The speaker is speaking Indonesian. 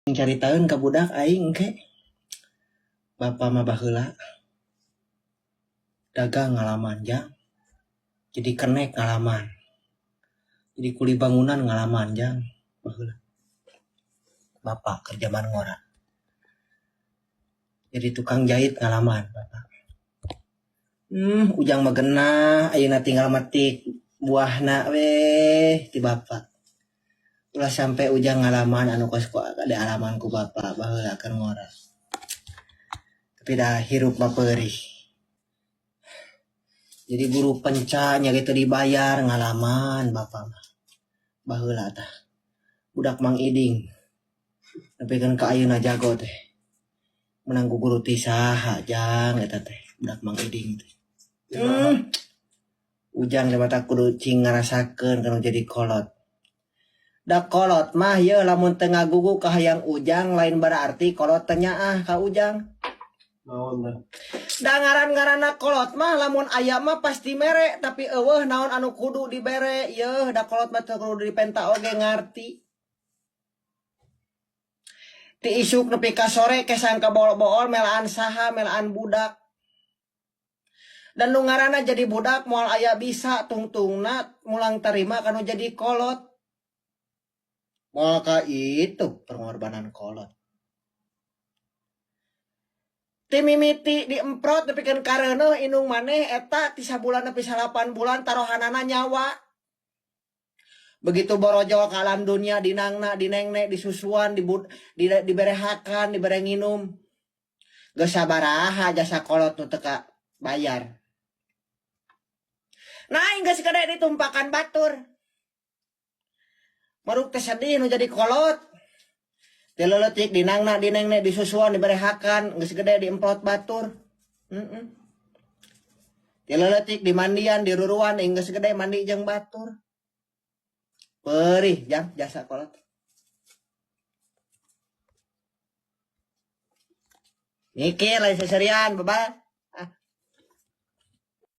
Caritaeun ka budak aing ke bapa mah baheula dagang ngalaman jang, jadi kenek ngalaman, jadi kuli bangunan ngalaman jang baheula bapa kerja ngora, jadi tukang jahit ngalaman bapa. Ujang mah genah ayeuna tinggal metik buahna weh ti bapa. Ulah sampai ujang ngalaman anu kos ada alaman ku bapa baheula keur ngora. Tapi dah hirup mah peurih. Jadi guru pencanya gitu dibayar ngalaman bapak mah baheula tah budak Mang Iding tapi kan ka ayeuna jago teh menang guru ti saha jang eta teh budak Mang Iding teh. Ujang teh mata kudu cing ngarasakeun kana jadi kolot. Da kolot mah ye lamun teu ngagugu ka hayang ujang lain berarti kolot teh nyaah ka ujang. Da ngaran-ngaranna kolot mah lamun aya mah pasti mere tapi eueuh naon anu kudu dibere yeuh da kolot mah teu kudu dipenta oge ngarti. Ti isuk nepi ka sore kesan ka bool-bool melaan saha melaan budak. Dan nu ngaranna jadi budak moal aya bisa tungtungna mulang terima kanu jadi kolot. Moal ka itu pengorbanan kolot. Ti mimiti diemprot nepikeun kareuneuh inung maneh eta ti sabulan nepi 8 bulan tarohanana nyawa. Begitu borojol ka alam dunia dinangna dinengnek disusuan diberehakan dibere nginum. Geus sabaraha jasa kolot nu teu ka bayar. Nah geus gede ditumpakan batur. Maruk teh sedih nu jadi kolot. Teu leutik dinangna dinengnek disusuan diberehakan geus gede diemprot batur. Teu leutik dimandian diruruan geus gede mandi jeung batur. Perih jang jasa kolot. Mikir lain seserian bebal.